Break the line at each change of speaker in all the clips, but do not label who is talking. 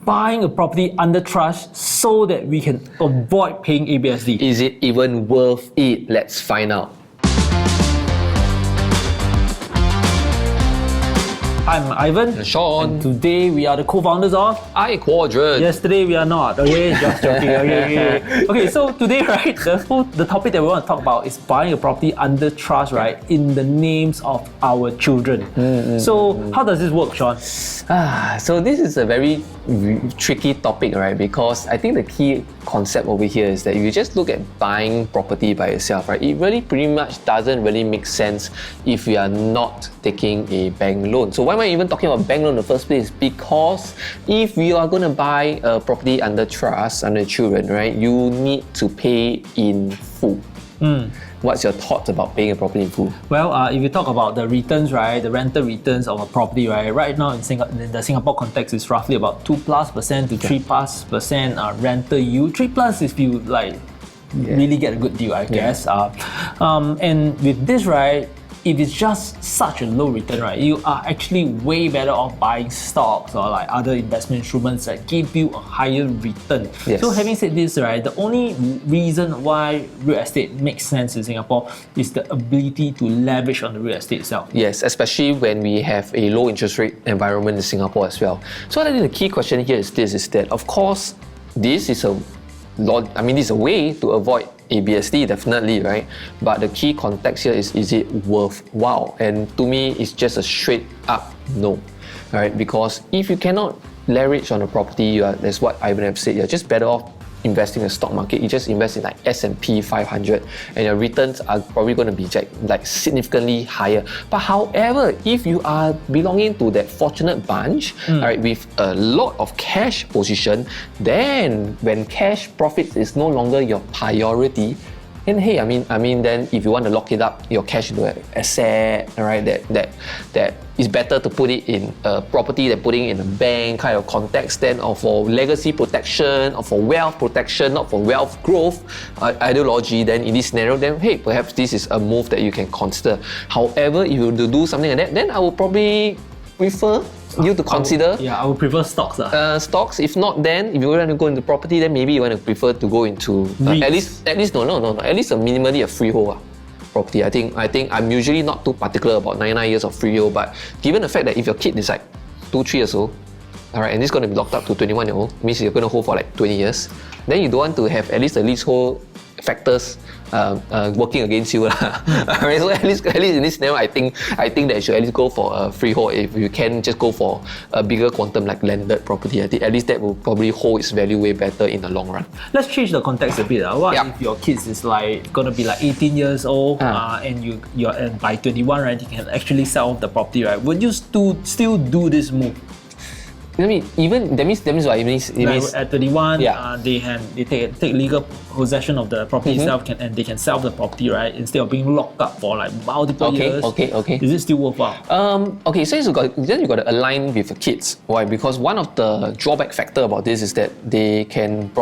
buying a property under trust so that we can avoid paying ABSD?
Is it even worth it? Let's find out.
I'm Ivan.
And Sean.
And today we are the co-founders of
Quadrant.
Yesterday we are not. Okay, just joking. Okay, so today, right, the topic that we want to talk about is buying a property under trust, right, in the names of our children. So how does this work, Sean?
So this is a very tricky topic, right? Because I think the key concept over here is that if you just look at buying property by itself, right, it really pretty much doesn't really make sense if you are not taking a bank loan. So why am I even talking about bank loan in the first place? Because if you are going to buy a property under trust, under children, right, you need to pay in full. What's your thoughts about paying a property in full?
Well, if you talk about the returns, right, the rental returns of a property, right now in the Singapore context is roughly about 2+% to 3+% rental yield. 3+ if you really get a good deal, I guess. And with this, right, if it's just such a low return, right, you are actually way better off buying stocks or like other investment instruments that give you a higher return. So having said this, right, the only reason why real estate makes sense in Singapore is the ability to leverage on the real estate itself.
Yes, especially when we have a low interest rate environment in Singapore as well. So I think the key question here is that, of course, this is a way to avoid ABSD, definitely, right? But the key context here is it worthwhile? And to me, it's just a straight up no, right? Because if you cannot leverage on a property, that's what Ivan have said, you're just better off investing in the stock market. You just invest in like S&P 500 and your returns are probably going to be like significantly higher. But however, if you are belonging to that fortunate bunch, right, with a lot of cash position, then when cash profits is no longer your priority, and hey, I mean, then if you want to lock it up, your cash into an asset, right? That is better to put it in a property than putting it in a bank kind of context, then, or for legacy protection, or for wealth protection, not for wealth growth ideology. Then in this scenario, then hey, perhaps this is a move that you can consider. However, if you do something like that, then I will probably prefer you to consider.
I would prefer stocks.
Stocks. If not, then if you want to go into property, then maybe you want to prefer to go into at least at least a minimally a freehold property. I think I'm usually not too particular about 99 years of freehold, but given the fact that if your kid is like 2-3 years old, alright, and it's going to be locked up to 21-year-old, means you're going to hold for like 20 years, then you don't want to have at least the leasehold factors working against you. Alright, so at least in this scenario, I think that you should at least go for a freehold. If you can just go for a bigger quantum like landed property, I think at least that will probably hold its value way better in the long run.
Let's change the context a bit. What if your kids is like gonna be like 18 years old and and by 21, right, you can actually sell off the property, right? Would you still do this move?
I mean, that means what? It means
at 31, they take legal possession of the property itself, and they can sell the property, right? Instead of being locked up for like multiple years.
Okay.
Is it still worthwhile?
So you got to align with the kids. Why? Because one of the drawback factor about this is that they cannot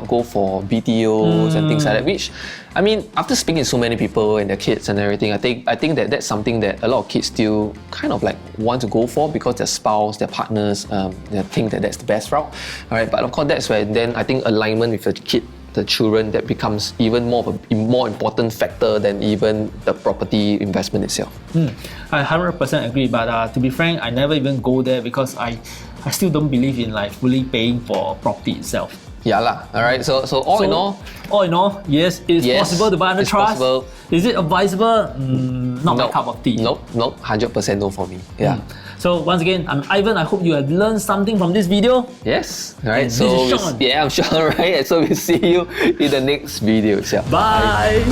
go for BTOs and things like that. Which, I mean, after speaking to so many people and their kids and everything, I think that that's something that a lot of kids still kind of like want to go for because their spouse, their partners, they think that that's the best route. All right, but of course that's where then I think alignment with the children, that becomes even more of a more important factor than even the property investment itself.
I 100% agree, but to be frank, I never even go there because I still don't believe in like fully paying for property itself.
Alright. So all in all, yes, it's possible to buy under trust. Possible. Is it advisable? Not my cup of tea. Nope, 100% no for me.
So once again, I'm Ivan. I hope you have learned something from this video.
Yes. Alright.
And this is Sean.
I'm Sean, right? So we'll see you in the next video.
Bye.